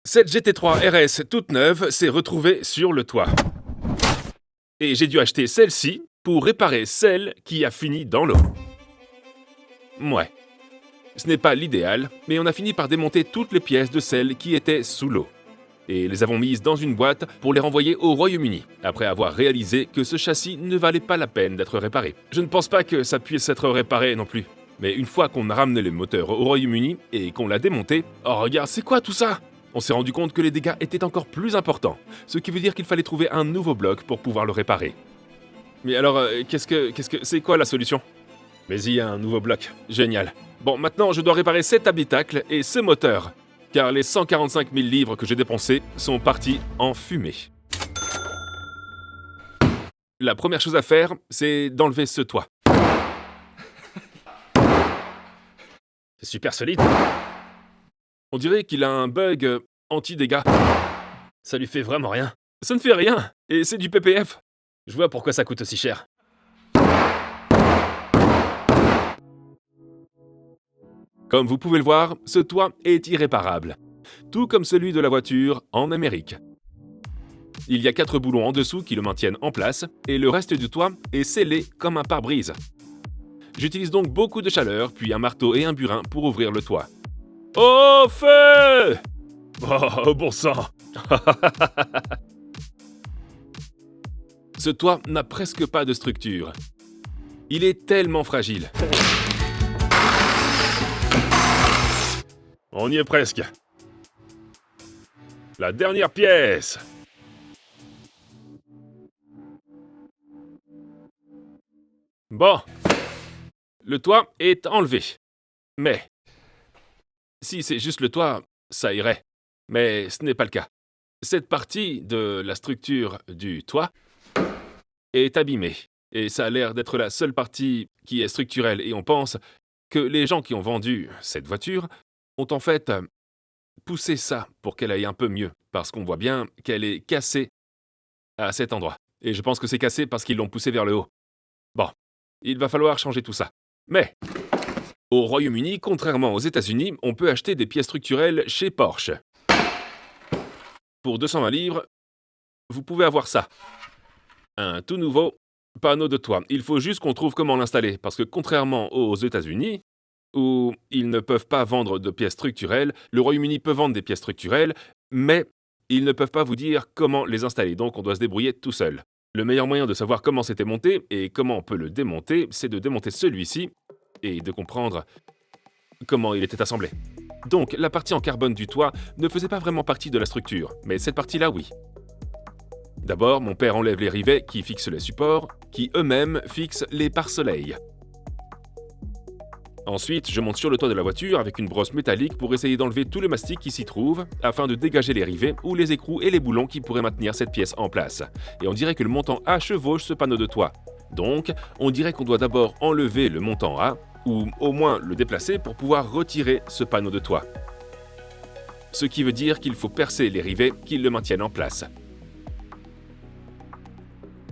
Cette GT3 RS toute neuve s'est retrouvée sur le toit. Et j'ai dû acheter celle-ci pour réparer celle qui a fini dans l'eau. Ouais. Ce n'est pas l'idéal, mais on a fini par démonter toutes les pièces de celles qui étaient sous l'eau. Et les avons mises dans une boîte pour les renvoyer au Royaume-Uni, après avoir réalisé que ce châssis ne valait pas la peine d'être réparé. Je ne pense pas que ça puisse être réparé non plus. Mais une fois qu'on a ramené le moteur au Royaume-Uni et qu'on l'a démonté, oh regarde, c'est quoi tout ça? On s'est rendu compte que les dégâts étaient encore plus importants, ce qui veut dire qu'il fallait trouver un nouveau bloc pour pouvoir le réparer. Mais alors, c'est quoi la solution? Mais il y a un nouveau bloc, génial. Bon, maintenant je dois réparer cet habitacle et ce moteur, car les 145 000 livres que j'ai dépensés sont partis en fumée. La première chose à faire, c'est d'enlever ce toit. C'est super solide. On dirait qu'il a un bug anti-dégâts. Ça lui fait vraiment rien. Ça ne fait rien, et c'est du PPF. Je vois pourquoi ça coûte aussi cher. Comme vous pouvez le voir, ce toit est irréparable. Tout comme celui de la voiture en Amérique. Il y a 4 boulons en dessous qui le maintiennent en place, et le reste du toit est scellé comme un pare-brise. J'utilise donc beaucoup de chaleur, puis un marteau et un burin pour ouvrir le toit. Au feu! Oh, bon sang! Ce toit n'a presque pas de structure. Il est tellement fragile. On y est presque. La dernière pièce. Bon. Le toit est enlevé. Mais si c'est juste le toit, ça irait. Mais ce n'est pas le cas. Cette partie de la structure du toit est abîmée. Et ça a l'air d'être la seule partie qui est structurelle. Et on pense que les gens qui ont vendu cette voiture ont en fait poussé ça pour qu'elle aille un peu mieux. Parce qu'on voit bien qu'elle est cassée à cet endroit. Et je pense que c'est cassé parce qu'ils l'ont poussée vers le haut. Bon, il va falloir changer tout ça. Mais au Royaume-Uni, contrairement aux États-Unis, on peut acheter des pièces structurelles chez Porsche. Pour 220 livres, vous pouvez avoir ça. Un tout nouveau panneau de toit. Il faut juste qu'on trouve comment l'installer, parce que contrairement aux États-Unis, où ils ne peuvent pas vendre de pièces structurelles, le Royaume-Uni peut vendre des pièces structurelles, mais ils ne peuvent pas vous dire comment les installer, donc on doit se débrouiller tout seul. Le meilleur moyen de savoir comment c'était monté et comment on peut le démonter, c'est de démonter celui-ci et de comprendre comment il était assemblé. Donc, la partie en carbone du toit ne faisait pas vraiment partie de la structure, mais cette partie-là, oui. D'abord, mon père enlève les rivets qui fixent les supports, qui eux-mêmes fixent les pare-soleils. Ensuite, je monte sur le toit de la voiture avec une brosse métallique pour essayer d'enlever tout le mastic qui s'y trouve, afin de dégager les rivets ou les écrous et les boulons qui pourraient maintenir cette pièce en place. Et on dirait que le montant A chevauche ce panneau de toit. Donc, on dirait qu'on doit d'abord enlever le montant A, ou au moins le déplacer pour pouvoir retirer ce panneau de toit. Ce qui veut dire qu'il faut percer les rivets qui le maintiennent en place.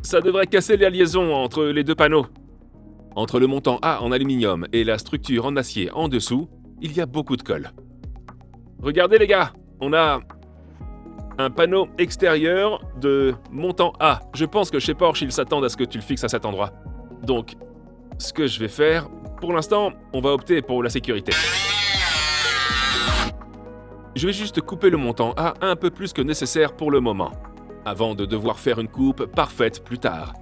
Ça devrait casser la liaison entre les deux panneaux. Entre le montant A en aluminium et la structure en acier en dessous, il y a beaucoup de colle. Regardez les gars, on a un panneau extérieur de montant A. Je pense que chez Porsche, ils s'attendent à ce que tu le fixes à cet endroit. Donc, ce que je vais faire, pour l'instant, on va opter pour la sécurité. Je vais juste couper le montant A un peu plus que nécessaire pour le moment, avant de devoir faire une coupe parfaite plus tard.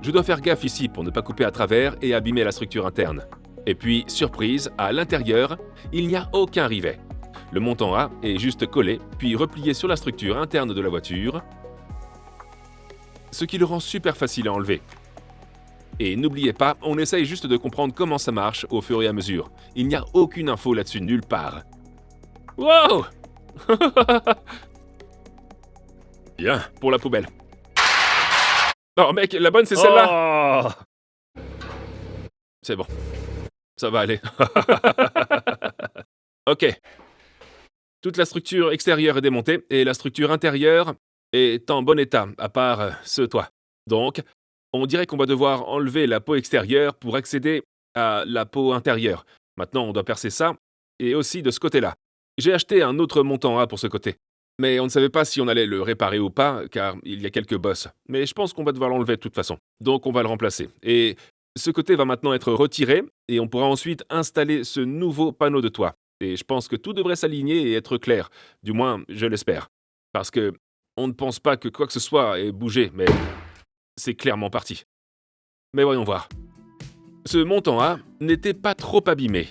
Je dois faire gaffe ici pour ne pas couper à travers et abîmer la structure interne. Et puis, surprise, à l'intérieur, il n'y a aucun rivet. Le montant A est juste collé, puis replié sur la structure interne de la voiture, ce qui le rend super facile à enlever. Et n'oubliez pas, on essaye juste de comprendre comment ça marche au fur et à mesure. Il n'y a aucune info là-dessus nulle part. Wow! Bien, pour la poubelle. Non mec, la bonne c'est celle-là. Oh, c'est bon, ça va aller. Ok. Toute la structure extérieure est démontée et la structure intérieure est en bon état, à part ce toit. Donc, on dirait qu'on va devoir enlever la peau extérieure pour accéder à la peau intérieure. Maintenant, on doit percer ça, et aussi de ce côté-là. J'ai acheté un autre montant A pour ce côté. Mais on ne savait pas si on allait le réparer ou pas, car il y a quelques bosses. Mais je pense qu'on va devoir l'enlever de toute façon. Donc on va le remplacer. Et ce côté va maintenant être retiré, et on pourra ensuite installer ce nouveau panneau de toit. Et je pense que tout devrait s'aligner et être clair. Du moins, je l'espère. Parce que on ne pense pas que quoi que ce soit ait bougé, mais c'est clairement parti. Mais voyons voir. Ce montant A n'était pas trop abîmé.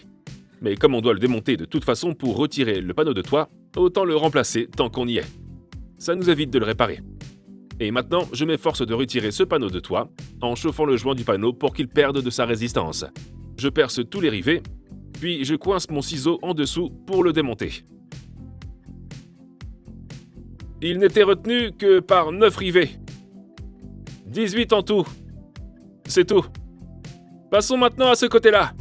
Mais comme on doit le démonter de toute façon pour retirer le panneau de toit, autant le remplacer tant qu'on y est. Ça nous évite de le réparer. Et maintenant, je m'efforce de retirer ce panneau de toit en chauffant le joint du panneau pour qu'il perde de sa résistance. Je perce tous les rivets, puis je coince mon ciseau en dessous pour le démonter. Il n'était retenu que par 9 rivets. 18 en tout. C'est tout. Passons maintenant à ce côté-là.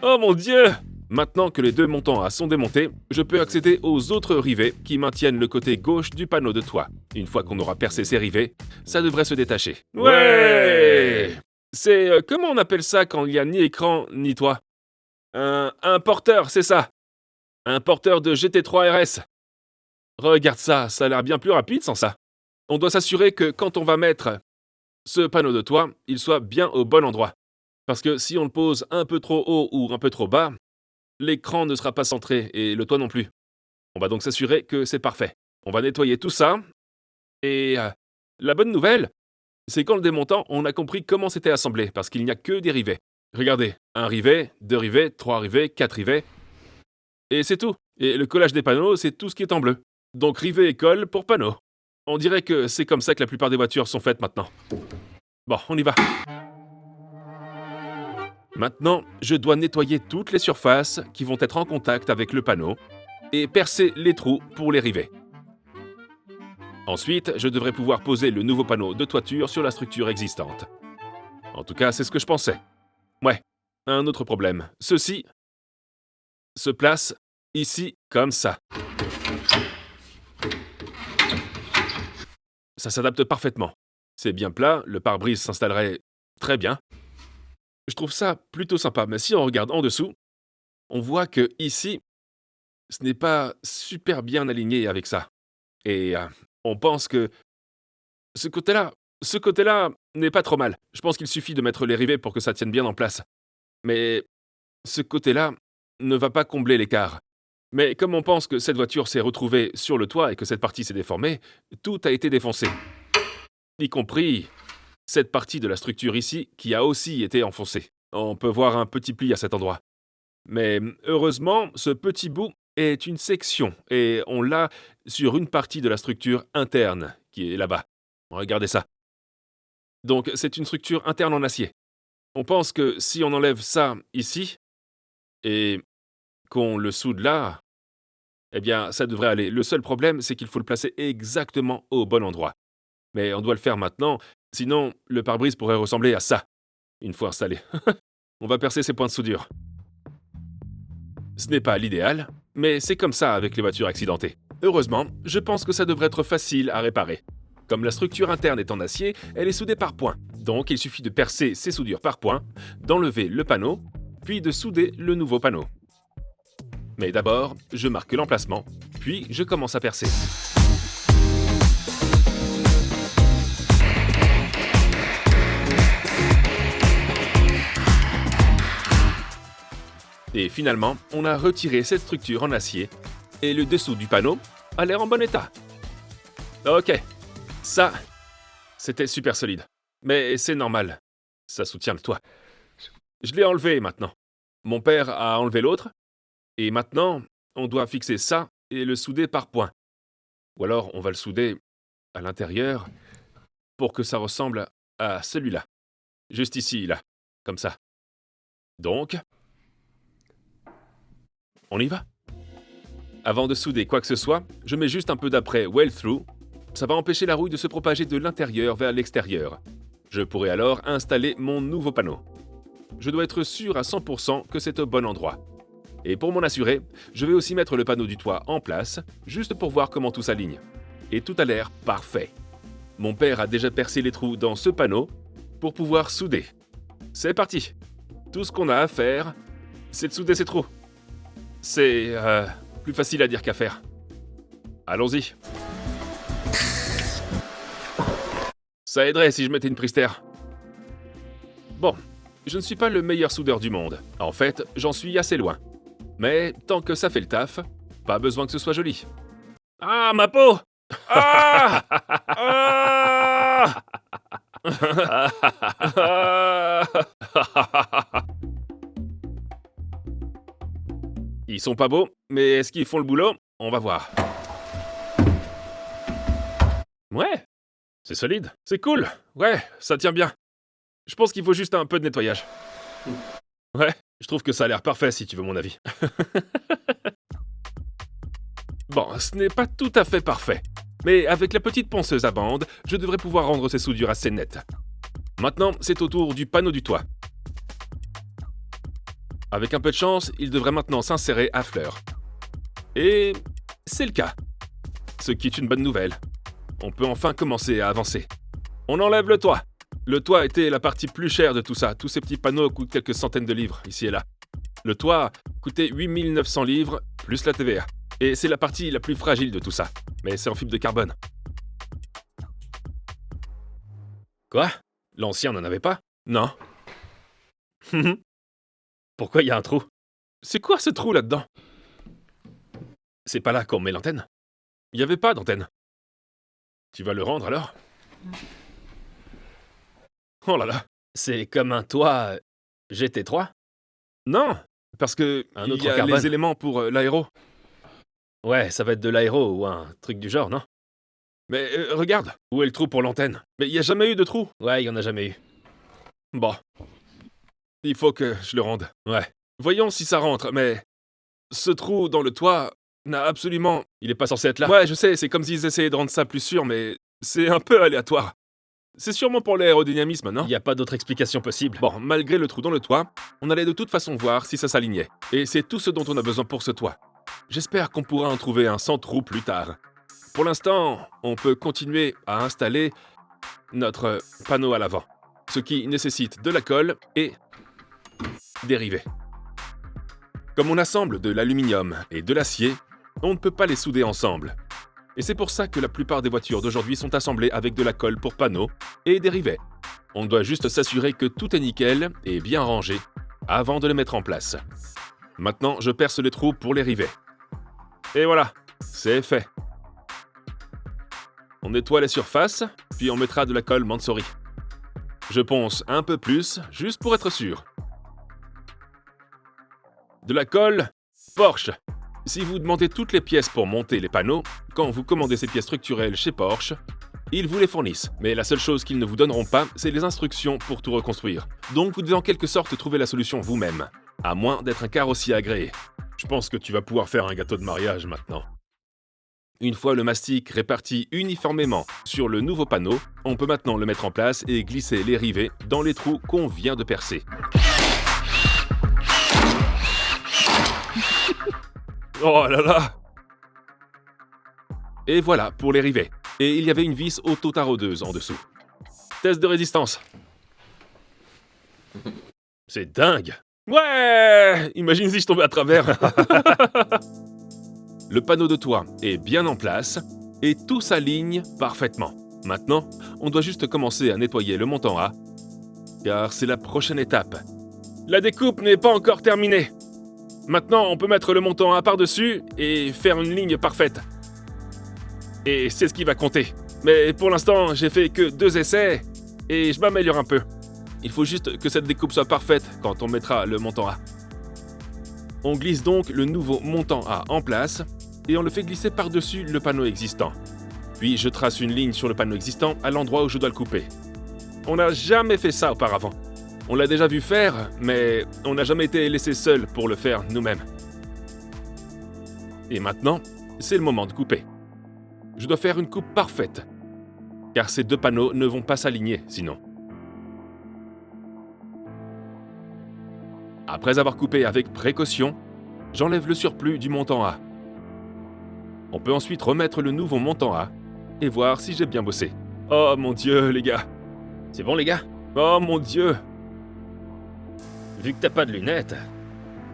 Oh mon Dieu! Maintenant que les deux montants A sont démontés, je peux accéder aux autres rivets qui maintiennent le côté gauche du panneau de toit. Une fois qu'on aura percé ces rivets, ça devrait se détacher. Ouais! C'est... comment on appelle ça quand il n'y a ni écran ni toit? Un porteur, c'est ça! Un porteur de GT3 RS. Regarde ça, ça a l'air bien plus rapide sans ça. On doit s'assurer que quand on va mettre ce panneau de toit, il soit bien au bon endroit. Parce que si on le pose un peu trop haut ou un peu trop bas, l'écran ne sera pas centré et le toit non plus. On va donc s'assurer que c'est parfait. On va nettoyer tout ça. Et la bonne nouvelle, c'est qu'en le démontant, on a compris comment c'était assemblé, parce qu'il n'y a que des rivets. Regardez, un rivet, 2 rivets, 3 rivets, 4 rivets. Et c'est tout. Et le collage des panneaux, c'est tout ce qui est en bleu. Donc rivet et colle pour panneaux. On dirait que c'est comme ça que la plupart des voitures sont faites maintenant. Bon, on y va. Maintenant, je dois nettoyer toutes les surfaces qui vont être en contact avec le panneau et percer les trous pour les rivets. Ensuite, je devrais pouvoir poser le nouveau panneau de toiture sur la structure existante. En tout cas, c'est ce que je pensais. Ouais, un autre problème. Ceci se place ici comme ça. Ça s'adapte parfaitement. C'est bien plat, le pare-brise s'installerait très bien. Je trouve ça plutôt sympa, mais si on regarde en dessous, on voit que ici, ce n'est pas super bien aligné avec ça. Et on pense que ce côté-là n'est pas trop mal. Je pense qu'il suffit de mettre les rivets pour que ça tienne bien en place. Mais ce côté-là ne va pas combler l'écart. Mais comme on pense que cette voiture s'est retrouvée sur le toit et que cette partie s'est déformée, tout a été défoncé. Y compris cette partie de la structure ici qui a aussi été enfoncée. On peut voir un petit pli à cet endroit. Mais heureusement, ce petit bout est une section et on l'a sur une partie de la structure interne qui est là-bas. Regardez ça. Donc c'est une structure interne en acier. On pense que si on enlève ça ici et qu'on le soude là, eh bien ça devrait aller. Le seul problème, c'est qu'il faut le placer exactement au bon endroit. Mais on doit le faire maintenant, sinon le pare-brise pourrait ressembler à ça, une fois installé. On va percer ces points de soudure. Ce n'est pas l'idéal, mais c'est comme ça avec les voitures accidentées. Heureusement, je pense que ça devrait être facile à réparer. Comme la structure interne est en acier, elle est soudée par points. Donc il suffit de percer ces soudures par points, d'enlever le panneau, puis de souder le nouveau panneau. Mais d'abord, je marque l'emplacement, puis je commence à percer. Et finalement, on a retiré cette structure en acier et le dessous du panneau a l'air en bon état. Ok, ça, c'était super solide. Mais c'est normal, ça soutient le toit. Je l'ai enlevé maintenant. Mon père a enlevé l'autre, et maintenant, on doit fixer ça et le souder par points. Ou alors, on va le souder à l'intérieur pour que ça ressemble à celui-là. Juste ici, là, comme ça. Donc, on y va. Avant de souder quoi que ce soit, je mets juste un peu d'après well through. Ça va empêcher la rouille de se propager de l'intérieur vers l'extérieur. Je pourrai alors installer mon nouveau panneau. Je dois être sûr à 100% que c'est au bon endroit. Et pour m'en assurer, je vais aussi mettre le panneau du toit en place, juste pour voir comment tout s'aligne. Et tout a l'air parfait. Mon père a déjà percé les trous dans ce panneau, pour pouvoir souder. C'est parti. Tout ce qu'on a à faire, c'est de souder ces trous. C'est plus facile à dire qu'à faire. Allons-y. Ça aiderait si je mettais une prise terre. Bon, je ne suis pas le meilleur soudeur du monde. En fait, j'en suis assez loin. Mais tant que ça fait le taf, pas besoin que ce soit joli. Ah, ma peau! Ah! Ah! Ils sont pas beaux, mais est-ce qu'ils font le boulot? On va voir. Ouais, c'est solide, c'est cool. Ouais, ça tient bien. Je pense qu'il faut juste un peu de nettoyage. Ouais, je trouve que ça a l'air parfait si tu veux mon avis. Bon, ce n'est pas tout à fait parfait. Mais avec la petite ponceuse à bande, je devrais pouvoir rendre ces soudures assez nettes. Maintenant, c'est au tour du panneau du toit. Avec un peu de chance, il devrait maintenant s'insérer à fleur. Et c'est le cas. Ce qui est une bonne nouvelle. On peut enfin commencer à avancer. On enlève le toit. Le toit était la partie plus chère de tout ça. Tous ces petits panneaux coûtent quelques centaines de livres, ici et là. Le toit coûtait 8900 livres, plus la TVA. Et c'est la partie la plus fragile de tout ça. Mais c'est en fibre de carbone. Quoi? L'ancien n'en avait pas? Non. Pourquoi il y a un trou? C'est quoi ce trou là-dedans? C'est pas là qu'on met l'antenne? Il n'y avait pas d'antenne. Tu vas le rendre alors? Oh là là. C'est comme un toit GT3? Non, parce que il y a les éléments pour l'aéro. Ouais, ça va être de l'aéro ou un truc du genre, non? Mais regarde, où est le trou pour l'antenne? Mais il n'y a jamais eu de trou. Ouais, il n'y en a jamais eu. Bon. Il faut que je le rende. Ouais. Voyons si ça rentre, mais ce trou dans le toit n'a absolument... Il est pas censé être là. Ouais, je sais, c'est comme s'ils essayaient de rendre ça plus sûr, mais c'est un peu aléatoire. C'est sûrement pour l'aérodynamisme, non? Il n'y a pas d'autre explication possible. Bon, malgré le trou dans le toit, on allait de toute façon voir si ça s'alignait. Et c'est tout ce dont on a besoin pour ce toit. J'espère qu'on pourra en trouver un sans trou plus tard. Pour l'instant, on peut continuer à installer notre panneau à l'avant, ce qui nécessite de la colle et des rivets. Comme on assemble de l'aluminium et de l'acier, on ne peut pas les souder ensemble. Et c'est pour ça que la plupart des voitures d'aujourd'hui sont assemblées avec de la colle pour panneaux et des rivets. On doit juste s'assurer que tout est nickel et bien rangé avant de les mettre en place. Maintenant, je perce les trous pour les rivets. Et voilà, c'est fait. On nettoie les surfaces, puis on mettra de la colle Mansory. Je ponce un peu plus, juste pour être sûr. De la colle Porsche. Si vous demandez toutes les pièces pour monter les panneaux, quand vous commandez ces pièces structurelles chez Porsche, ils vous les fournissent. Mais la seule chose qu'ils ne vous donneront pas, c'est les instructions pour tout reconstruire. Donc vous devez en quelque sorte trouver la solution vous-même, à moins d'être un carrossier agréé. Je pense que tu vas pouvoir faire un gâteau de mariage maintenant. Une fois le mastic réparti uniformément sur le nouveau panneau, on peut maintenant le mettre en place et glisser les rivets dans les trous qu'on vient de percer. Oh là là! Et voilà pour les rivets. Et il y avait une vis auto-taraudeuse en dessous. Test de résistance. C'est dingue! Ouais! Imagine si je tombais à travers. Le panneau de toit est bien en place et tout s'aligne parfaitement. Maintenant, on doit juste commencer à nettoyer le montant A, car c'est la prochaine étape. La découpe n'est pas encore terminée. Maintenant, on peut mettre le montant A par-dessus et faire une ligne parfaite. Et c'est ce qui va compter. Mais pour l'instant, j'ai fait que 2 essais et je m'améliore un peu. Il faut juste que cette découpe soit parfaite quand on mettra le montant A. On glisse donc le nouveau montant A en place et on le fait glisser par-dessus le panneau existant. Puis je trace une ligne sur le panneau existant à l'endroit où je dois le couper. On n'a jamais fait ça auparavant. On l'a déjà vu faire, mais on n'a jamais été laissé seul pour le faire nous-mêmes. Et maintenant, c'est le moment de couper. Je dois faire une coupe parfaite, car ces 2 panneaux ne vont pas s'aligner sinon. Après avoir coupé avec précaution, j'enlève le surplus du montant A. On peut ensuite remettre le nouveau montant A et voir si j'ai bien bossé. Oh mon Dieu, les gars! C'est bon, les gars? Oh mon Dieu! Vu que t'as pas de lunettes.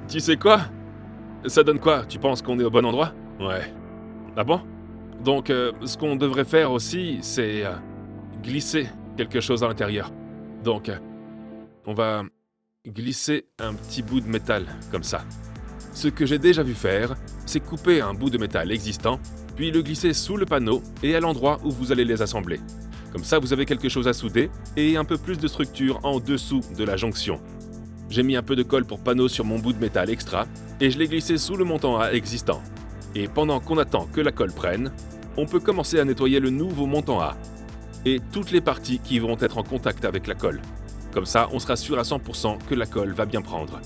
Tu sais quoi? Ça donne quoi? Tu penses qu'on est au bon endroit? Ouais. Ah bon? Donc, ce qu'on devrait faire aussi, c'est glisser quelque chose à l'intérieur. Donc, on va glisser un petit bout de métal, comme ça. Ce que j'ai déjà vu faire, c'est couper un bout de métal existant, puis le glisser sous le panneau et à l'endroit où vous allez les assembler. Comme ça, vous avez quelque chose à souder et un peu plus de structure en dessous de la jonction. J'ai mis un peu de colle pour panneau sur mon bout de métal extra et je l'ai glissé sous le montant A existant. Et pendant qu'on attend que la colle prenne, on peut commencer à nettoyer le nouveau montant A et toutes les parties qui vont être en contact avec la colle. Comme ça, on sera sûr à 100% que la colle va bien prendre.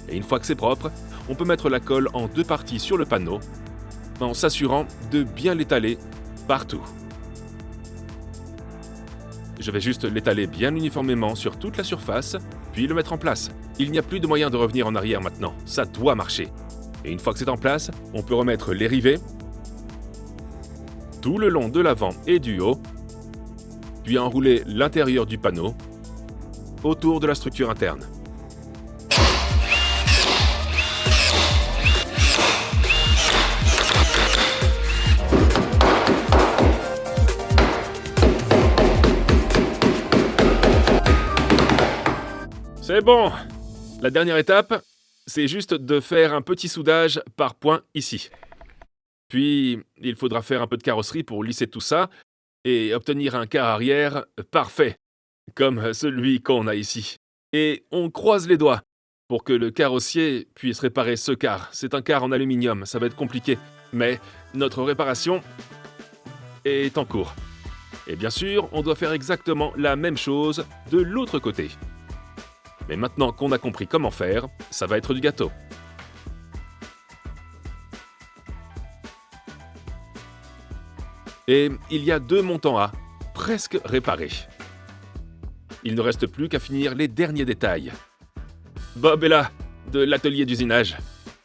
Et une fois que c'est propre, on peut mettre la colle en 2 parties sur le panneau en s'assurant de bien l'étaler partout. Je vais juste l'étaler bien uniformément sur toute la surface, puis le mettre en place. Il n'y a plus de moyen de revenir en arrière maintenant, ça doit marcher. Et une fois que c'est en place, on peut remettre les rivets tout le long de l'avant et du haut, puis enrouler l'intérieur du panneau autour de la structure interne. C'est bon! La dernière étape, c'est juste de faire un petit soudage par point ici. Puis, il faudra faire un peu de carrosserie pour lisser tout ça et obtenir un quart arrière parfait, comme celui qu'on a ici. Et on croise les doigts pour que le carrossier puisse réparer ce quart. C'est un quart en aluminium, ça va être compliqué, mais notre réparation est en cours. Et bien sûr, on doit faire exactement la même chose de l'autre côté. Mais maintenant qu'on a compris comment faire, ça va être du gâteau. Et il y a 2 montants A, presque réparés. Il ne reste plus qu'à finir les derniers détails. Bob est là, de l'atelier d'usinage.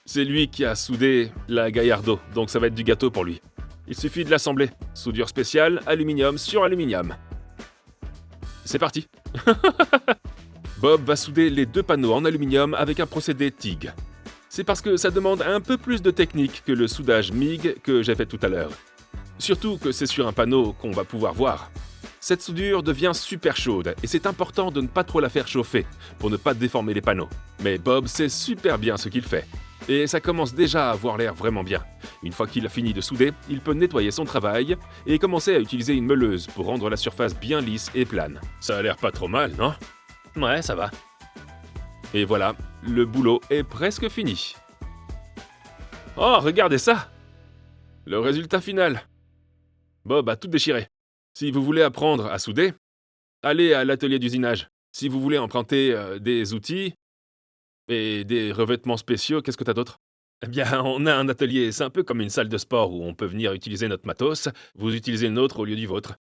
C'est lui qui a soudé la Gallardo, donc ça va être du gâteau pour lui. Il suffit de l'assembler. Soudure spéciale, aluminium sur aluminium. C'est parti. Bob va souder les 2 panneaux en aluminium avec un procédé TIG. C'est parce que ça demande un peu plus de technique que le soudage MIG que j'ai fait tout à l'heure. Surtout que c'est sur un panneau qu'on va pouvoir voir. Cette soudure devient super chaude et c'est important de ne pas trop la faire chauffer pour ne pas déformer les panneaux. Mais Bob sait super bien ce qu'il fait. Et ça commence déjà à avoir l'air vraiment bien. Une fois qu'il a fini de souder, il peut nettoyer son travail et commencer à utiliser une meuleuse pour rendre la surface bien lisse et plane. Ça a l'air pas trop mal, non? Ouais, ça va. Et voilà, le boulot est presque fini. Oh, regardez ça! Le résultat final. Bob a tout déchiré. Si vous voulez apprendre à souder, allez à l'atelier d'usinage. Si vous voulez emprunter des outils et des revêtements spéciaux, qu'est-ce que t'as d'autre? Eh bien, on a un atelier, c'est un peu comme une salle de sport où on peut venir utiliser notre matos, vous utilisez le nôtre au lieu du vôtre.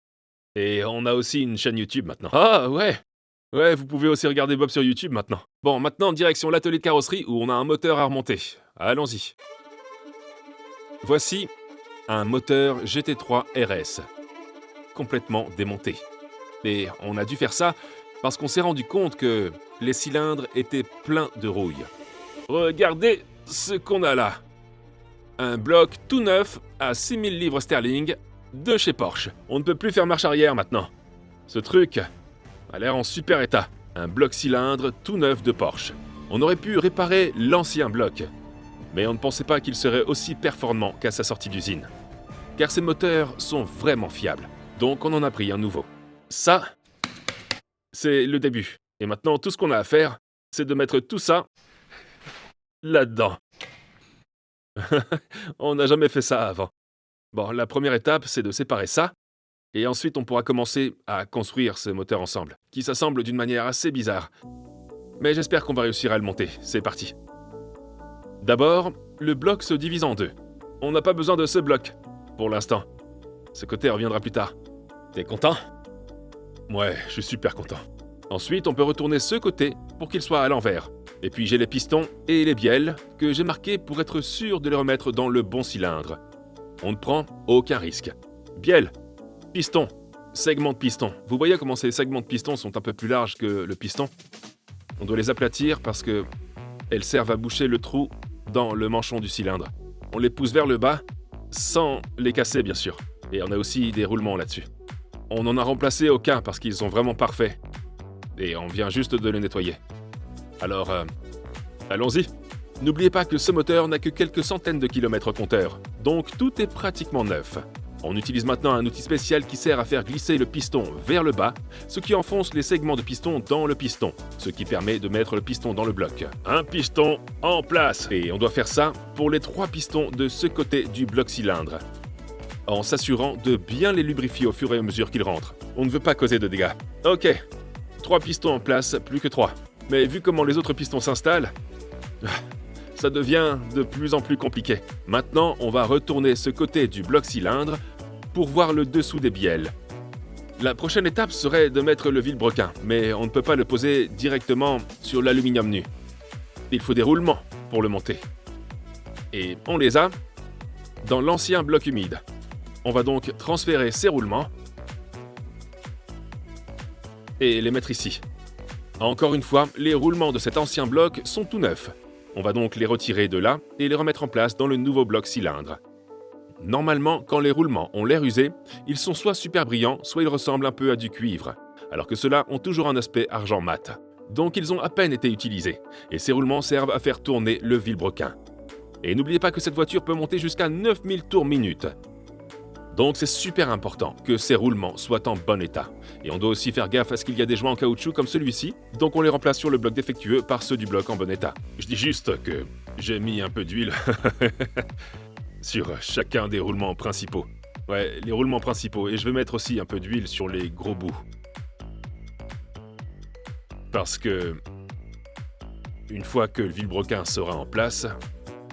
Et on a aussi une chaîne YouTube maintenant. Ah ouais! Ouais, vous pouvez aussi regarder Bob sur YouTube maintenant. Bon, maintenant, direction l'atelier de carrosserie où on a un moteur à remonter. Allons-y. Voici un moteur GT3 RS, complètement démonté. Et on a dû faire ça parce qu'on s'est rendu compte que les cylindres étaient pleins de rouille. Regardez ce qu'on a là. Un bloc tout neuf à 6000 livres sterling de chez Porsche. On ne peut plus faire marche arrière maintenant. Ce truc a l'air en super état. Un bloc cylindre tout neuf de Porsche. On aurait pu réparer l'ancien bloc, mais on ne pensait pas qu'il serait aussi performant qu'à sa sortie d'usine. Car ces moteurs sont vraiment fiables, donc on en a pris un nouveau. Ça, c'est le début. Et maintenant, tout ce qu'on a à faire, c'est de mettre tout ça là-dedans. On n'a jamais fait ça avant. Bon, la première étape, c'est de séparer ça, et ensuite on pourra commencer à construire ces moteurs ensemble, qui s'assemblent d'une manière assez bizarre. Mais j'espère qu'on va réussir à le monter. C'est parti. D'abord, le bloc se divise en 2. On n'a pas besoin de ce bloc, pour l'instant. Ce côté reviendra plus tard. T'es content? Ouais, je suis super content. Ensuite, on peut retourner ce côté pour qu'il soit à l'envers. Et puis j'ai les pistons et les bielles que j'ai marqués pour être sûr de les remettre dans le bon cylindre. On ne prend aucun risque. Bielle, piston, Segments de piston. Vous voyez comment ces segments de piston sont un peu plus larges que le piston? On doit les aplatir parce que elles servent à boucher le trou dans le manchon du cylindre. On les pousse vers le bas, sans les casser bien sûr. Et on a aussi des roulements là-dessus. On n'en a remplacé aucun parce qu'ils sont vraiment parfaits. Et on vient juste de les nettoyer. Alors, allons-y. N'oubliez pas que ce moteur n'a que quelques centaines de kilomètres au compteur, donc tout est pratiquement neuf. On utilise maintenant un outil spécial qui sert à faire glisser le piston vers le bas, ce qui enfonce les segments de piston dans le piston, ce qui permet de mettre le piston dans le bloc. Un piston en place. Et on doit faire ça pour les 3 pistons de ce côté du bloc cylindre, en s'assurant de bien les lubrifier au fur et à mesure qu'ils rentrent. On ne veut pas causer de dégâts. Ok, 3 pistons en place, plus que 3. Mais vu comment les autres pistons s'installent, ça devient de plus en plus compliqué. Maintenant, on va retourner ce côté du bloc cylindre pour voir le dessous des bielles. La prochaine étape serait de mettre le vilebrequin, mais on ne peut pas le poser directement sur l'aluminium nu. Il faut des roulements pour le monter. Et on les a dans l'ancien bloc humide. On va donc transférer ces roulements et les mettre ici. Encore une fois, les roulements de cet ancien bloc sont tout neufs. On va donc les retirer de là et les remettre en place dans le nouveau bloc cylindre. Normalement, quand les roulements ont l'air usés, ils sont soit super brillants, soit ils ressemblent un peu à du cuivre, alors que ceux-là ont toujours un aspect argent mat. Donc ils ont à peine été utilisés, et ces roulements servent à faire tourner le vilebrequin. Et n'oubliez pas que cette voiture peut monter jusqu'à 9000 tours minute. Donc c'est super important que ces roulements soient en bon état. Et on doit aussi faire gaffe à ce qu'il y a des joints en caoutchouc comme celui-ci, donc on les remplace sur le bloc défectueux par ceux du bloc en bon état. Je dis juste que j'ai mis un peu d'huile sur chacun des roulements principaux. Ouais, les roulements principaux, et je vais mettre aussi un peu d'huile sur les gros bouts. Parce que, une fois que le vilebrequin sera en place,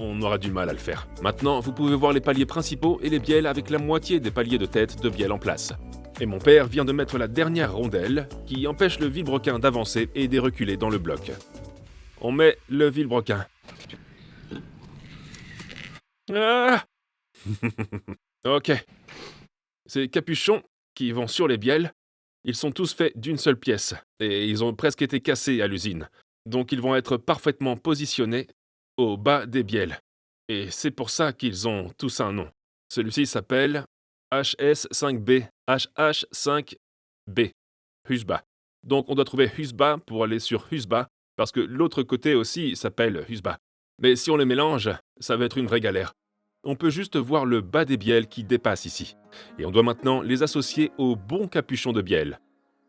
on aura du mal à le faire. Maintenant, vous pouvez voir les paliers principaux et les bielles avec la moitié des paliers de tête de bielle en place. Et mon père vient de mettre la dernière rondelle qui empêche le vilebrequin d'avancer et de reculer dans le bloc. On met le vilebrequin. Ah ok. Ces capuchons qui vont sur les bielles, ils sont tous faits d'une seule pièce et ils ont presque été cassés à l'usine. Donc ils vont être parfaitement positionnés au bas des bielles. Et c'est pour ça qu'ils ont tous un nom. Celui-ci s'appelle HS5B, HH5B, Husba. Donc on doit trouver Husba pour aller sur Husba, parce que l'autre côté aussi s'appelle Husba. Mais si on les mélange, ça va être une vraie galère. On peut juste voir le bas des bielles qui dépasse ici. Et on doit maintenant les associer au bon capuchon de bielle.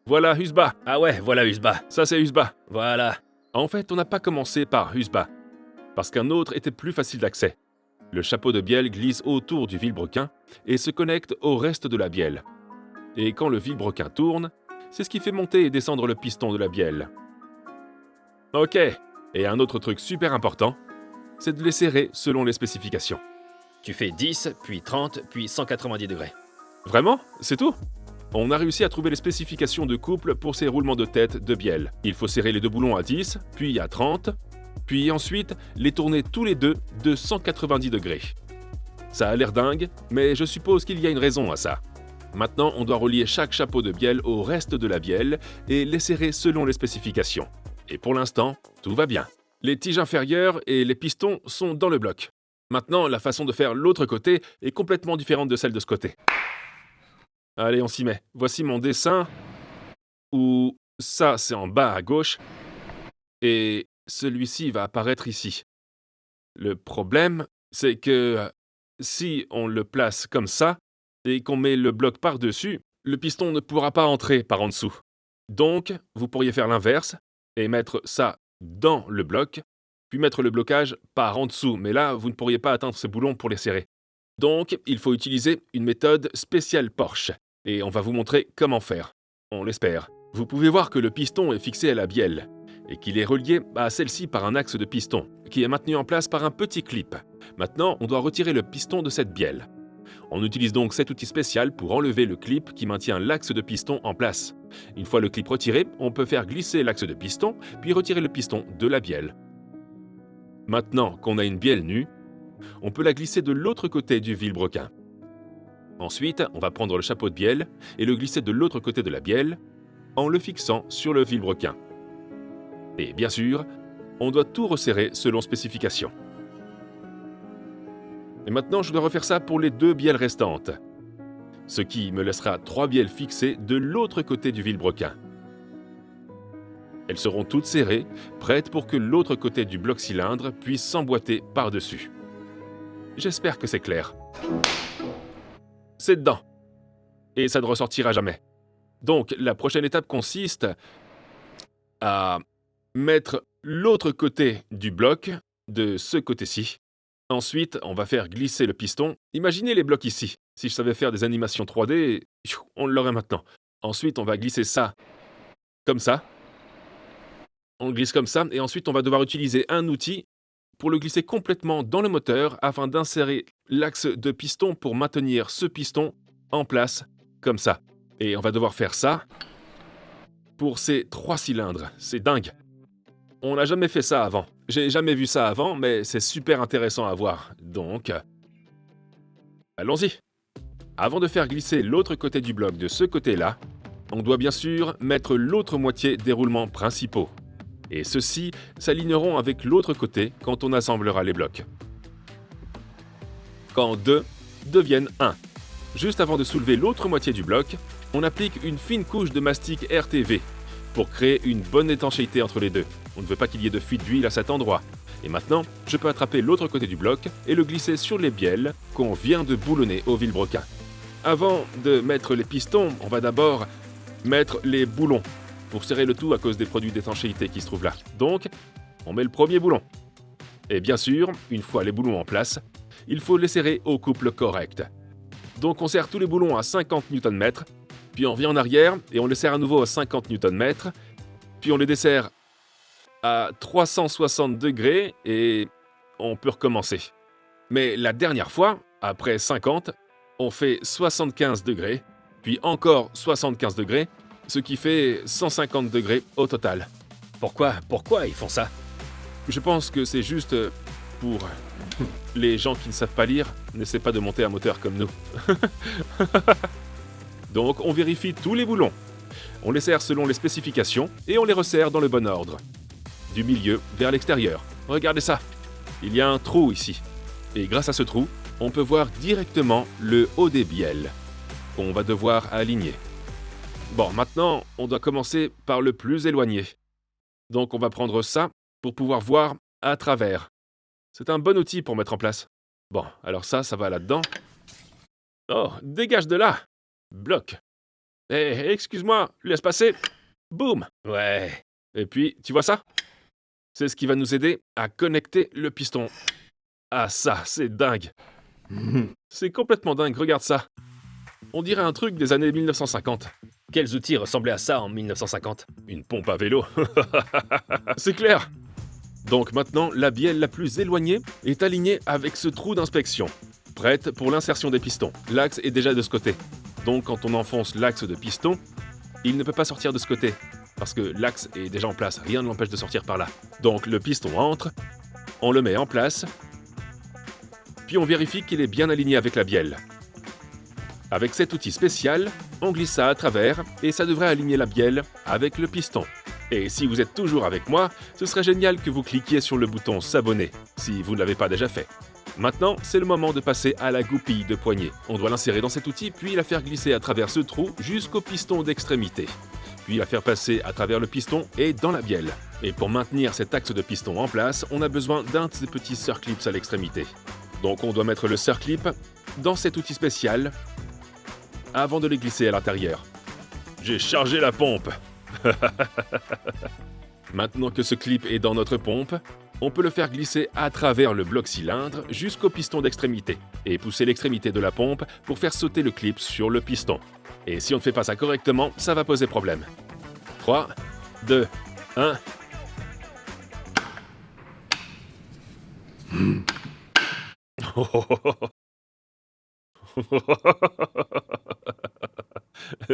Voilà Husba. Ah ouais, voilà Husba. Ça c'est Husba. Voilà. En fait, on n'a pas commencé par Husba, parce qu'un autre était plus facile d'accès. Le chapeau de bielle glisse autour du vilebrequin et se connecte au reste de la bielle. Et quand le vilebrequin tourne, c'est ce qui fait monter et descendre le piston de la bielle. Ok, et un autre truc super important, c'est de les serrer selon les spécifications. Tu fais 10, puis 30, puis 190 degrés. Vraiment? C'est tout? On a réussi à trouver les spécifications de couple pour ces roulements de tête de bielle. Il faut serrer les deux boulons à 10, puis à 30, puis ensuite les tourner tous les deux de 190 degrés. Ça a l'air dingue, mais je suppose qu'il y a une raison à ça. Maintenant, on doit relier chaque chapeau de bielle au reste de la bielle et les serrer selon les spécifications. Et pour l'instant, tout va bien. Les tiges inférieures et les pistons sont dans le bloc. Maintenant, la façon de faire l'autre côté est complètement différente de celle de ce côté. Allez, on s'y met. Voici mon dessin, où ça, c'est en bas à gauche, et celui-ci va apparaître ici. Le problème, c'est que si on le place comme ça, et qu'on met le bloc par-dessus, le piston ne pourra pas entrer par en dessous. Donc, vous pourriez faire l'inverse, et mettre ça dans le bloc, puis mettre le blocage par en dessous, mais là, vous ne pourriez pas atteindre ce boulon pour les serrer. Donc, il faut utiliser une méthode spéciale Porsche, et on va vous montrer comment faire. On l'espère. Vous pouvez voir que le piston est fixé à la bielle, et qu'il est relié à celle-ci par un axe de piston, qui est maintenu en place par un petit clip. Maintenant, on doit retirer le piston de cette bielle. On utilise donc cet outil spécial pour enlever le clip qui maintient l'axe de piston en place. Une fois le clip retiré, on peut faire glisser l'axe de piston, puis retirer le piston de la bielle. Maintenant qu'on a une bielle nue, on peut la glisser de l'autre côté du vilebrequin. Ensuite, on va prendre le chapeau de bielle et le glisser de l'autre côté de la bielle en le fixant sur le vilebrequin. Et bien sûr, on doit tout resserrer selon spécification. Et maintenant, je dois refaire ça pour les 2 bielles restantes, ce qui me laissera 3 bielles fixées de l'autre côté du vilebrequin. Elles seront toutes serrées, prêtes pour que l'autre côté du bloc cylindre puisse s'emboîter par-dessus. J'espère que c'est clair. C'est dedans. Et ça ne ressortira jamais. Donc, la prochaine étape consiste à mettre l'autre côté du bloc de ce côté-ci. Ensuite, on va faire glisser le piston. Imaginez les blocs ici. Si je savais faire des animations 3D, on l'aurait maintenant. Ensuite, on va glisser ça comme ça. On glisse comme ça, et ensuite on va devoir utiliser un outil pour le glisser complètement dans le moteur afin d'insérer l'axe de piston pour maintenir ce piston en place, comme ça. Et on va devoir faire ça pour ces 3 cylindres. C'est dingue. On n'a jamais fait ça avant. J'ai jamais vu ça avant, mais c'est super intéressant à voir. Donc, allons-y. Avant de faire glisser l'autre côté du bloc de ce côté-là, on doit bien sûr mettre l'autre moitié des roulements principaux. Et ceux-ci s'aligneront avec l'autre côté quand on assemblera les blocs. Quand 2 deviennent 1. Juste avant de soulever l'autre moitié du bloc, on applique une fine couche de mastic RTV pour créer une bonne étanchéité entre les deux. On ne veut pas qu'il y ait de fuite d'huile à cet endroit. Et maintenant, je peux attraper l'autre côté du bloc et le glisser sur les bielles qu'on vient de boulonner au vilebrequin. Avant de mettre les pistons, on va d'abord mettre les boulons pour serrer le tout à cause des produits d'étanchéité qui se trouvent là. Donc, on met le premier boulon. Et bien sûr, une fois les boulons en place, il faut les serrer au couple correct. Donc on serre tous les boulons à 50 Nm, puis on revient en arrière et on les serre à nouveau à 50 Nm, puis on les desserre à 360 degrés et on peut recommencer. Mais la dernière fois, après 50, on fait 75 degrés, puis encore 75 degrés, ce qui fait 150 degrés au total. Pourquoi ils font ça? Je pense que c'est juste pour les gens qui ne savent pas lire, n'essaient pas de monter un moteur comme nous. Donc on vérifie tous les boulons. On les serre selon les spécifications et on les resserre dans le bon ordre. Du milieu vers l'extérieur. Regardez ça. Il y a un trou ici. Et grâce à ce trou, on peut voir directement le haut des bielles qu'on va devoir aligner. Bon, maintenant, on doit commencer par le plus éloigné. Donc on va prendre ça pour pouvoir voir à travers. C'est un bon outil pour mettre en place. Bon, alors ça va là-dedans. Oh, dégage de là! Bloc. Excuse-moi, laisse passer. Boum! Ouais. Et puis, tu vois ça? C'est ce qui va nous aider à connecter le piston. Ah ça, c'est dingue. C'est complètement dingue, regarde ça. On dirait un truc des années 1950. Quels outils ressemblaient à ça en 1950? Une pompe à vélo. C'est clair. Donc maintenant, la bielle la plus éloignée est alignée avec ce trou d'inspection, prête pour l'insertion des pistons. L'axe est déjà de ce côté. Donc quand on enfonce l'axe de piston, il ne peut pas sortir de ce côté, parce que l'axe est déjà en place, rien ne l'empêche de sortir par là. Donc le piston entre, on le met en place, puis on vérifie qu'il est bien aligné avec la bielle. Avec cet outil spécial, on glisse ça à travers et ça devrait aligner la bielle avec le piston. Et si vous êtes toujours avec moi, ce serait génial que vous cliquiez sur le bouton s'abonner, si vous ne l'avez pas déjà fait. Maintenant, c'est le moment de passer à la goupille de poignée. On doit l'insérer dans cet outil, puis la faire glisser à travers ce trou jusqu'au piston d'extrémité. Puis la faire passer à travers le piston et dans la bielle. Et pour maintenir cet axe de piston en place, on a besoin d'un de ces petits surclips à l'extrémité. Donc on doit mettre le surclip dans cet outil spécial avant de les glisser à l'intérieur. J'ai chargé la pompe. Maintenant que ce clip est dans notre pompe, on peut le faire glisser à travers le bloc cylindre jusqu'au piston d'extrémité et pousser l'extrémité de la pompe pour faire sauter le clip sur le piston. Et si on ne fait pas ça correctement, ça va poser problème. 3, 2, 1...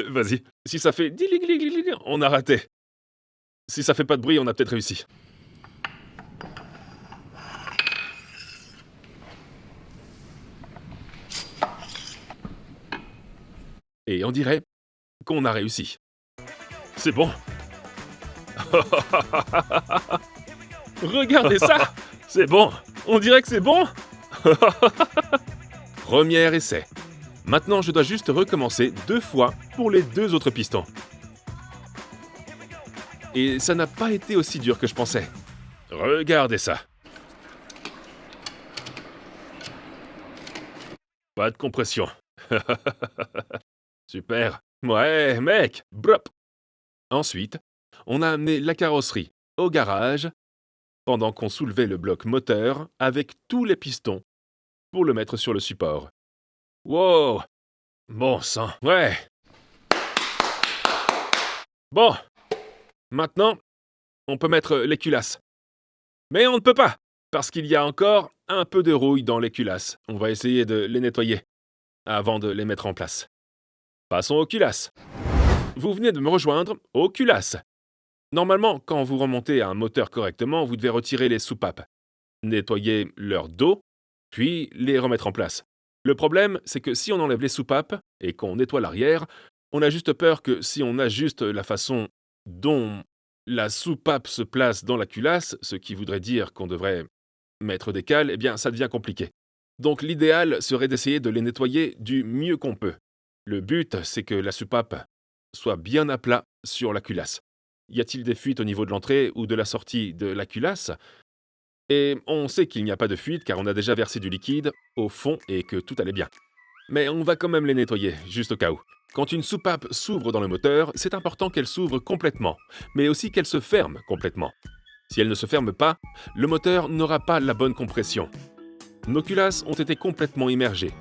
Vas-y. Si ça fait diling, on a raté. Si ça fait pas de bruit, on a peut-être réussi. Et on dirait qu'on a réussi. C'est bon. Regardez ça! C'est bon! On dirait que c'est bon! Premier essai. Maintenant, je dois juste recommencer 2 fois pour les 2 autres pistons. Et ça n'a pas été aussi dur que je pensais. Regardez ça. Pas de compression. Super. Ouais, mec! Brop! Ensuite, on a amené la carrosserie au garage pendant qu'on soulevait le bloc moteur avec tous les pistons pour le mettre sur le support. Wow! Bon sang, ouais! Bon! Maintenant, on peut mettre les culasses. Mais on ne peut pas, parce qu'il y a encore un peu de rouille dans les culasses. On va essayer de les nettoyer avant de les mettre en place. Passons aux culasses. Vous venez de me rejoindre aux culasses. Normalement, quand vous remontez un moteur correctement, vous devez retirer les soupapes, nettoyer leur dos, puis les remettre en place. Le problème, c'est que si on enlève les soupapes et qu'on nettoie l'arrière, on a juste peur que si on ajuste la façon dont la soupape se place dans la culasse, ce qui voudrait dire qu'on devrait mettre des cales, eh bien ça devient compliqué. Donc l'idéal serait d'essayer de les nettoyer du mieux qu'on peut. Le but, c'est que la soupape soit bien à plat sur la culasse. Y a-t-il des fuites au niveau de l'entrée ou de la sortie de la culasse? Et on sait qu'il n'y a pas de fuite car on a déjà versé du liquide au fond et que tout allait bien. Mais on va quand même les nettoyer, juste au cas où. Quand une soupape s'ouvre dans le moteur, c'est important qu'elle s'ouvre complètement, mais aussi qu'elle se ferme complètement. Si elle ne se ferme pas, le moteur n'aura pas la bonne compression. Nos culasses ont été complètement immergées,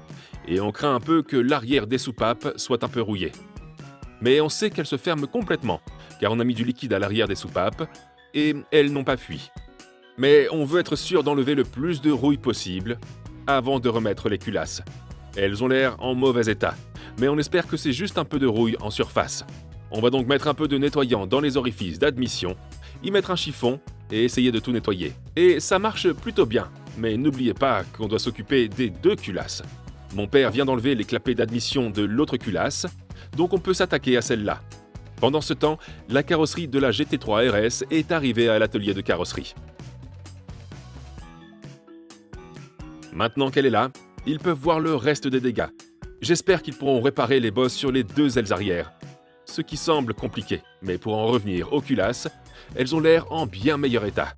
et on craint un peu que l'arrière des soupapes soit un peu rouillé. Mais on sait qu'elles se ferment complètement, car on a mis du liquide à l'arrière des soupapes, et elles n'ont pas fui. Mais on veut être sûr d'enlever le plus de rouille possible avant de remettre les culasses. Elles ont l'air en mauvais état, mais on espère que c'est juste un peu de rouille en surface. On va donc mettre un peu de nettoyant dans les orifices d'admission, y mettre un chiffon et essayer de tout nettoyer. Et ça marche plutôt bien, mais n'oubliez pas qu'on doit s'occuper des 2 culasses. Mon père vient d'enlever les clapets d'admission de l'autre culasse, donc on peut s'attaquer à celle-là. Pendant ce temps, la carrosserie de la GT3 RS est arrivée à l'atelier de carrosserie. Maintenant qu'elle est là, ils peuvent voir le reste des dégâts. J'espère qu'ils pourront réparer les bosses sur les 2 ailes arrière. Ce qui semble compliqué, mais pour en revenir aux culasses, elles ont l'air en bien meilleur état.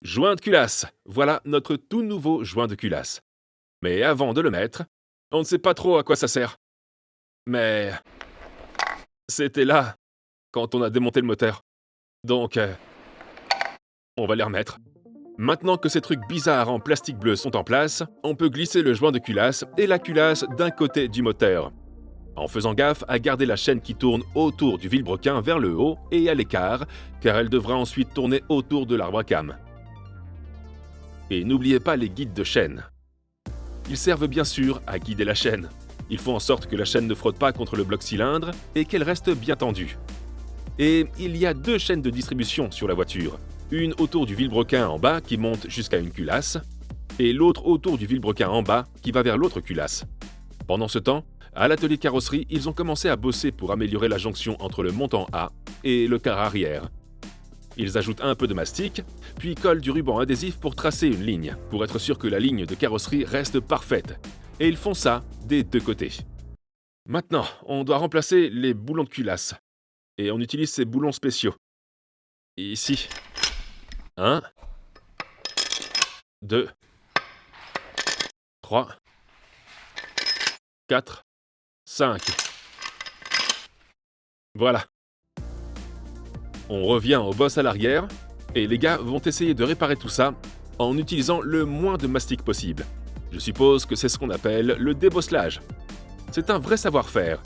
Joint de culasse. Voilà notre tout nouveau joint de culasse. Mais avant de le mettre, on ne sait pas trop à quoi ça sert. Mais c'était là quand on a démonté le moteur. Donc, on va les remettre. Maintenant que ces trucs bizarres en plastique bleu sont en place, on peut glisser le joint de culasse et la culasse d'un côté du moteur, en faisant gaffe à garder la chaîne qui tourne autour du vilebrequin vers le haut et à l'écart, car elle devra ensuite tourner autour de l'arbre à cam. Et n'oubliez pas les guides de chaîne. Ils servent bien sûr à guider la chaîne. Ils font en sorte que la chaîne ne frotte pas contre le bloc cylindre et qu'elle reste bien tendue. Et il y a 2 chaînes de distribution sur la voiture. Une autour du vilebrequin en bas qui monte jusqu'à une culasse, et l'autre autour du vilebrequin en bas qui va vers l'autre culasse. Pendant ce temps, à l'atelier carrosserie, ils ont commencé à bosser pour améliorer la jonction entre le montant A et le quart arrière. Ils ajoutent un peu de mastic, puis collent du ruban adhésif pour tracer une ligne, pour être sûr que la ligne de carrosserie reste parfaite. Et ils font ça des 2 côtés. Maintenant, on doit remplacer les boulons de culasse. Et on utilise ces boulons spéciaux. Ici. 1, 2, 3, 4, 5. Voilà. On revient aux bosses à l'arrière, et les gars vont essayer de réparer tout ça en utilisant le moins de mastic possible. Je suppose que c'est ce qu'on appelle le débosselage. C'est un vrai savoir-faire.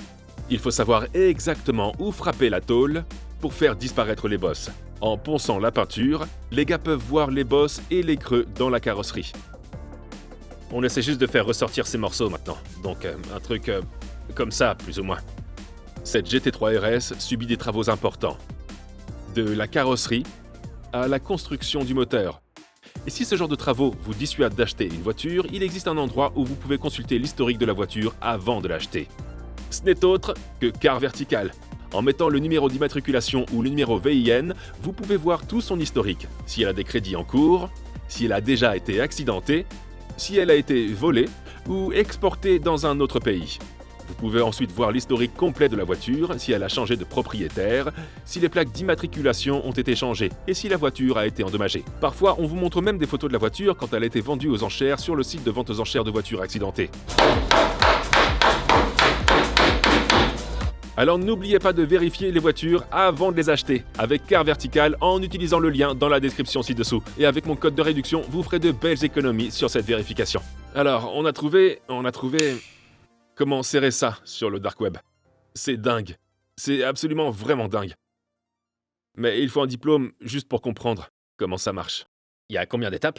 Il faut savoir exactement où frapper la tôle pour faire disparaître les bosses. En ponçant la peinture, les gars peuvent voir les bosses et les creux dans la carrosserie. On essaie juste de faire ressortir ces morceaux maintenant, donc un truc comme ça, plus ou moins. Cette GT3 RS subit des travaux importants. de la carrosserie à la construction du moteur. Et si ce genre de travaux vous dissuade d'acheter une voiture, il existe un endroit où vous pouvez consulter l'historique de la voiture avant de l'acheter. Ce n'est autre que Car Vertical. En mettant le numéro d'immatriculation ou le numéro VIN, vous pouvez voir tout son historique. Si elle a des crédits en cours, si elle a déjà été accidentée, si elle a été volée ou exportée dans un autre pays. Vous pouvez ensuite voir l'historique complet de la voiture, si elle a changé de propriétaire, si les plaques d'immatriculation ont été changées et si la voiture a été endommagée. Parfois, on vous montre même des photos de la voiture quand elle a été vendue aux enchères sur le site de vente aux enchères de voitures accidentées. Alors n'oubliez pas de vérifier les voitures avant de les acheter avec Car Vertical en utilisant le lien dans la description ci-dessous. Et avec mon code de réduction, vous ferez de belles économies sur cette vérification. Alors, on a trouvé... Comment serrer ça sur le dark web? C'est dingue. C'est absolument vraiment dingue. Mais il faut un diplôme juste pour comprendre comment ça marche. Il y a combien d'étapes?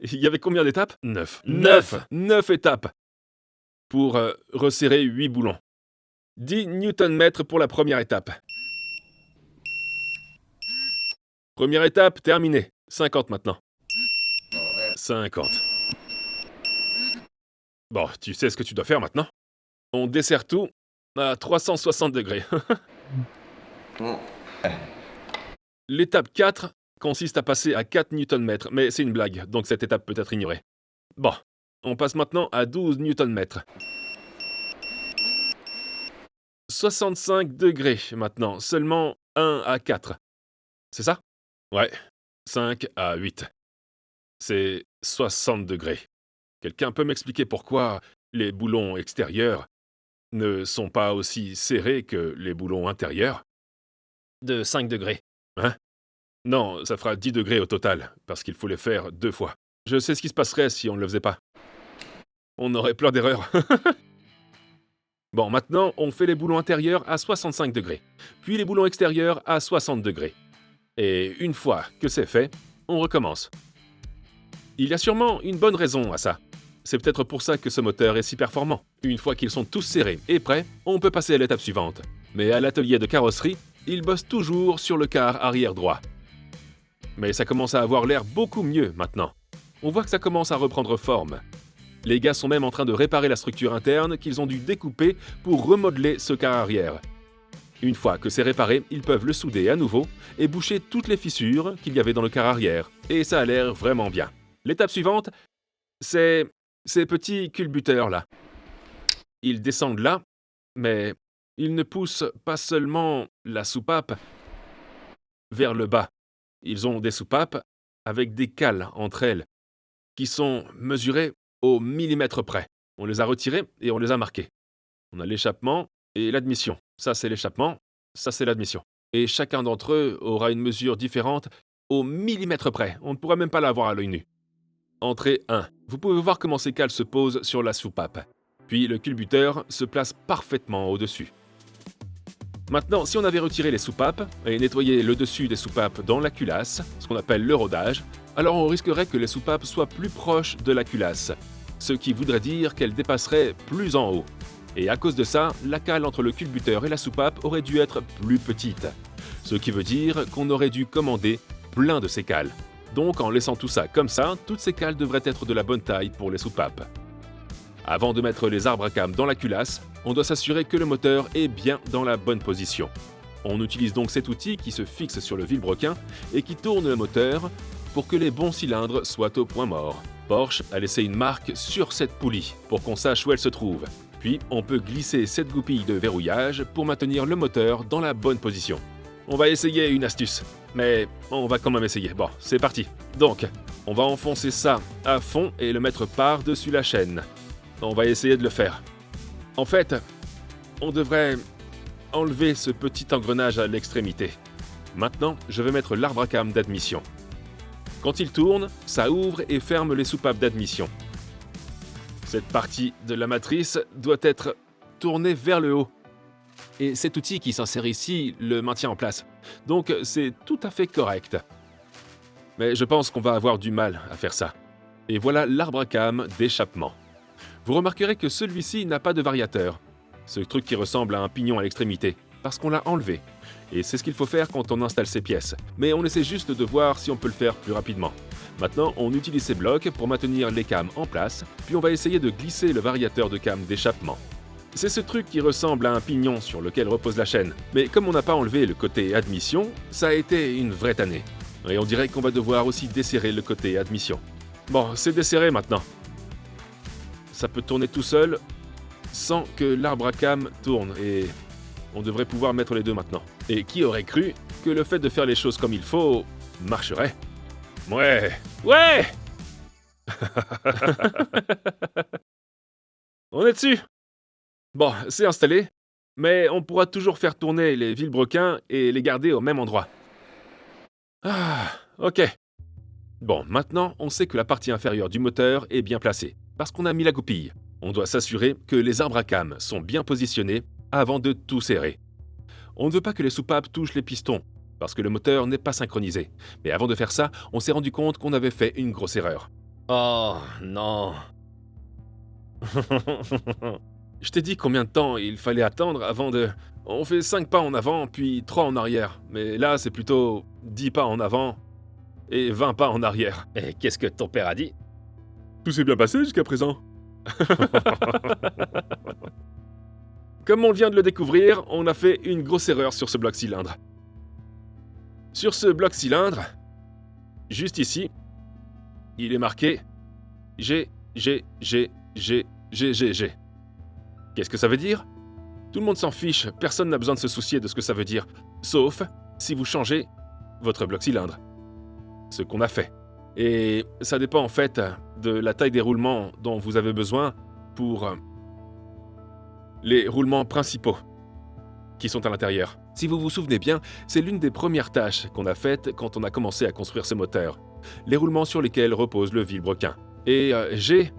Il y avait combien d'étapes? 9. 9 étapes pour resserrer 8 boulons. 10 Nm pour la première étape. Première étape terminée. 50 maintenant. 50. Bon, tu sais ce que tu dois faire maintenant? On dessert tout à 360 degrés. L'étape 4 consiste à passer à 4 Nm, mais c'est une blague, donc cette étape peut être ignorée. Bon, on passe maintenant à 12 Nm. 65 degrés maintenant, seulement 1 à 4. C'est ça? Ouais, 5 à 8. C'est 60 degrés. Quelqu'un peut m'expliquer pourquoi les boulons extérieurs ne sont pas aussi serrés que les boulons intérieurs? De 5 degrés. Hein? Non, ça fera 10 degrés au total, parce qu'il faut les faire 2 fois. Je sais ce qui se passerait si on ne le faisait pas. On aurait plein d'erreurs. Bon, maintenant, on fait les boulons intérieurs à 65 degrés, puis les boulons extérieurs à 60 degrés. Et une fois que c'est fait, on recommence. Il y a sûrement une bonne raison à ça. C'est peut-être pour ça que ce moteur est si performant. Une fois qu'ils sont tous serrés et prêts, on peut passer à l'étape suivante. Mais à l'atelier de carrosserie, ils bossent toujours sur le quart arrière droit. Mais ça commence à avoir l'air beaucoup mieux maintenant. On voit que ça commence à reprendre forme. Les gars sont même en train de réparer la structure interne qu'ils ont dû découper pour remodeler ce quart arrière. Une fois que c'est réparé, ils peuvent le souder à nouveau et boucher toutes les fissures qu'il y avait dans le quart arrière. Et ça a l'air vraiment bien. L'étape suivante, c'est ces petits culbuteurs-là. Ils descendent là, mais ils ne poussent pas seulement la soupape vers le bas. Ils ont des soupapes avec des cales entre elles, qui sont mesurées au millimètre près. On les a retirées et on les a marquées. On a l'échappement et l'admission. Ça, c'est l'échappement, ça, c'est l'admission. Et chacun d'entre eux aura une mesure différente au millimètre près. On ne pourra même pas l'avoir à l'œil nu. Entrée 1. Vous pouvez voir comment ces cales se posent sur la soupape. Puis le culbuteur se place parfaitement au-dessus. Maintenant, si on avait retiré les soupapes et nettoyé le dessus des soupapes dans la culasse, ce qu'on appelle le rodage, alors on risquerait que les soupapes soient plus proches de la culasse, ce qui voudrait dire qu'elles dépasseraient plus en haut. Et à cause de ça, la cale entre le culbuteur et la soupape aurait dû être plus petite, ce qui veut dire qu'on aurait dû commander plein de ces cales. Donc en laissant tout ça comme ça, toutes ces cales devraient être de la bonne taille pour les soupapes. Avant de mettre les arbres à cam dans la culasse, on doit s'assurer que le moteur est bien dans la bonne position. On utilise donc cet outil qui se fixe sur le vilebrequin et qui tourne le moteur pour que les bons cylindres soient au point mort. Porsche a laissé une marque sur cette poulie pour qu'on sache où elle se trouve. Puis on peut glisser cette goupille de verrouillage pour maintenir le moteur dans la bonne position. On va essayer une astuce, mais on va quand même essayer. Bon, c'est parti. Donc, on va enfoncer ça à fond et le mettre par-dessus la chaîne. On va essayer de le faire. En fait, on devrait enlever ce petit engrenage à l'extrémité. Maintenant, je vais mettre l'arbre à cam d'admission. Quand il tourne, ça ouvre et ferme les soupapes d'admission. Cette partie de la matrice doit être tournée vers le haut. Et cet outil qui s'insère ici le maintient en place. Donc c'est tout à fait correct. Mais je pense qu'on va avoir du mal à faire ça. Et voilà l'arbre à cam d'échappement. Vous remarquerez que celui-ci n'a pas de variateur. Ce truc qui ressemble à un pignon à l'extrémité, parce qu'on l'a enlevé. Et c'est ce qu'il faut faire quand on installe ces pièces. Mais on essaie juste de voir si on peut le faire plus rapidement. Maintenant, on utilise ces blocs pour maintenir les cams en place, puis on va essayer de glisser le variateur de cam d'échappement. C'est ce truc qui ressemble à un pignon sur lequel repose la chaîne. Mais comme on n'a pas enlevé le côté admission, ça a été une vraie tannée. Et on dirait qu'on va devoir aussi desserrer le côté admission. Bon, c'est desserré maintenant. Ça peut tourner tout seul, sans que l'arbre à cam tourne, et on devrait pouvoir mettre les deux maintenant. Et qui aurait cru que le fait de faire les choses comme il faut marcherait? Ouais! On est dessus! Bon, c'est installé, mais on pourra toujours faire tourner les vilebrequins et les garder au même endroit. Ah, ok. Bon, maintenant, on sait que la partie inférieure du moteur est bien placée, parce qu'on a mis la goupille. On doit s'assurer que les arbres à cam sont bien positionnés avant de tout serrer. On ne veut pas que les soupapes touchent les pistons, parce que le moteur n'est pas synchronisé. Mais avant de faire ça, on s'est rendu compte qu'on avait fait une grosse erreur. Oh, non. Je t'ai dit combien de temps il fallait attendre avant de... On fait 5 pas en avant, puis 3 en arrière. Mais là, c'est plutôt 10 pas en avant et 20 pas en arrière. Et qu'est-ce que ton père a dit? Tout s'est bien passé jusqu'à présent. Comme on vient de le découvrir, on a fait une grosse erreur sur ce bloc cylindre. Sur ce bloc cylindre, juste ici, il est marqué G. Qu'est-ce que ça veut dire? Tout le monde s'en fiche, personne n'a besoin de se soucier de ce que ça veut dire, sauf si vous changez votre bloc cylindre. Ce qu'on a fait. Et ça dépend en fait de la taille des roulements dont vous avez besoin pour les roulements principaux qui sont à l'intérieur. Si vous vous souvenez bien, c'est l'une des premières tâches qu'on a faites quand on a commencé à construire ce moteur. Les roulements sur lesquels repose le vilebrequin. Et G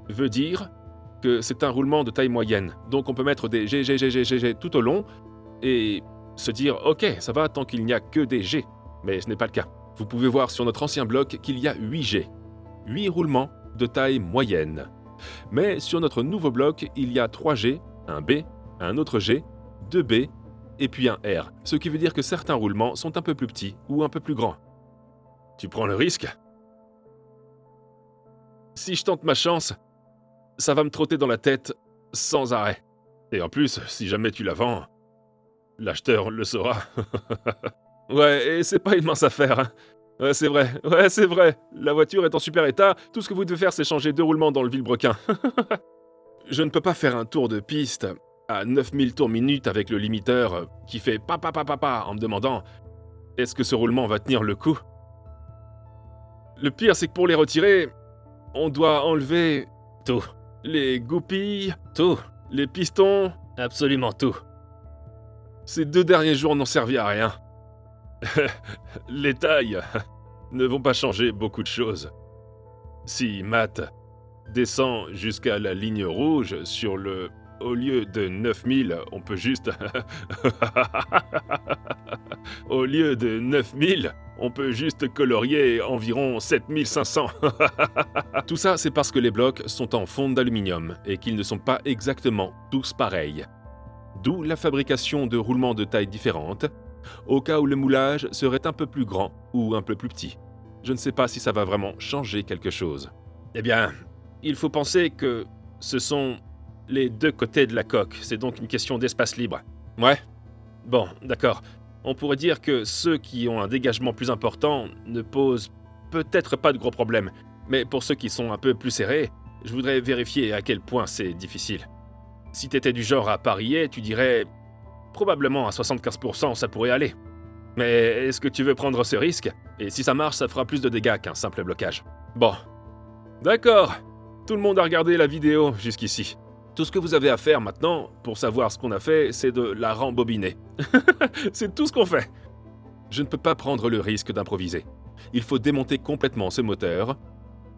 veut dire que c'est un roulement de taille moyenne. Donc on peut mettre des G tout au long et se dire « Ok, ça va tant qu'il n'y a que des G ». Mais ce n'est pas le cas. Vous pouvez voir sur notre ancien bloc qu'il y a 8 G. 8 roulements de taille moyenne. Mais sur notre nouveau bloc, il y a 3 G, un B, un autre G, 2 B et puis un R. Ce qui veut dire que certains roulements sont un peu plus petits ou un peu plus grands. Tu prends le risque? Si je tente ma chance, ça va me trotter dans la tête sans arrêt. Et en plus, si jamais tu la vends, l'acheteur le saura. Ouais, et c'est pas une mince affaire, hein. Ouais, c'est vrai. La voiture est en super état, tout ce que vous devez faire, c'est changer 2 roulements dans le vilebrequin. Je ne peux pas faire un tour de piste à 9000 tours minute avec le limiteur qui fait pa en me demandant « Est-ce que ce roulement va tenir le coup ?» Le pire, c'est que pour les retirer, on doit enlever Tout. les goupilles, Tout. les pistons. Absolument tout. Ces 2 derniers jours n'ont servi à rien. Les tailles ne vont pas changer beaucoup de choses. Si Matt descend jusqu'à la ligne rouge sur le... Au lieu de 9000, on peut juste... Au lieu de 9000, on peut juste colorier environ 7500. Tout ça, c'est parce que les blocs sont en fonte d'aluminium et qu'ils ne sont pas exactement tous pareils. D'où la fabrication de roulements de tailles différentes, au cas où le moulage serait un peu plus grand ou un peu plus petit. Je ne sais pas si ça va vraiment changer quelque chose. Eh bien, il faut penser que ce sont les 2 côtés de la coque. C'est donc une question d'espace libre. Ouais, Bon, d'accord. On pourrait dire que ceux qui ont un dégagement plus important ne posent peut-être pas de gros problèmes. Mais pour ceux qui sont un peu plus serrés, je voudrais vérifier à quel point c'est difficile. Si t'étais du genre à parier, tu dirais... Probablement à 75%, ça pourrait aller. Mais est-ce que tu veux prendre ce risque? Et si ça marche, ça fera plus de dégâts qu'un simple blocage. bon. D'accord. Tout le monde a regardé la vidéo jusqu'ici. Tout ce que vous avez à faire maintenant, pour savoir ce qu'on a fait, c'est de la rembobiner. C'est tout ce qu'on fait. Je ne peux pas prendre le risque d'improviser. Il faut démonter complètement ce moteur,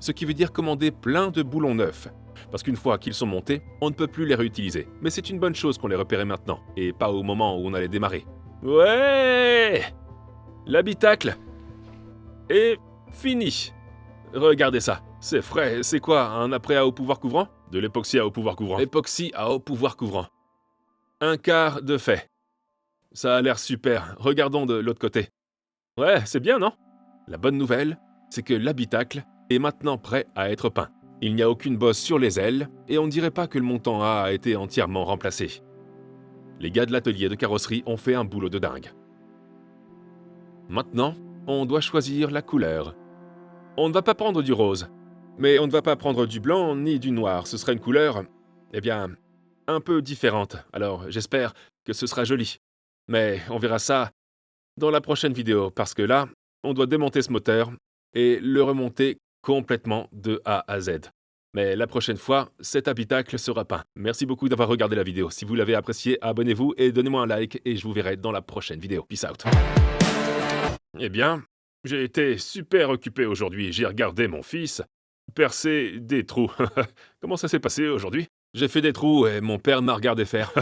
ce qui veut dire commander plein de boulons neufs. Parce qu'une fois qu'ils sont montés, on ne peut plus les réutiliser. Mais c'est une bonne chose qu'on les repérait maintenant, et pas au moment où on allait démarrer. Ouais! L'habitacle est fini. Regardez ça. C'est frais. C'est quoi, un après à haut pouvoir couvrant? De l'époxy à haut pouvoir couvrant. Époxy à haut pouvoir couvrant. 1/4 de fait. Ça a l'air super. Regardons de l'autre côté. Ouais, c'est bien, non? La bonne nouvelle, c'est que l'habitacle est maintenant prêt à être peint. Il n'y a aucune bosse sur les ailes et on ne dirait pas que le montant A été entièrement remplacé. Les gars de l'atelier de carrosserie ont fait un boulot de dingue. Maintenant, on doit choisir la couleur. On ne va pas prendre du rose, mais on ne va pas prendre du blanc ni du noir. Ce sera une couleur, eh bien, un peu différente. Alors j'espère que ce sera joli. Mais on verra ça dans la prochaine vidéo, parce que là, on doit démonter ce moteur et le remonter complètement de A à Z. Mais la prochaine fois, cet habitacle sera peint. Merci beaucoup d'avoir regardé la vidéo. Si vous l'avez apprécié, abonnez-vous et donnez-moi un like et je vous verrai dans la prochaine vidéo. Peace out. Eh bien, j'ai été super occupé aujourd'hui. J'ai regardé mon fils percer des trous. Comment ça s'est passé aujourd'hui? J'ai fait des trous et mon père m'a regardé faire.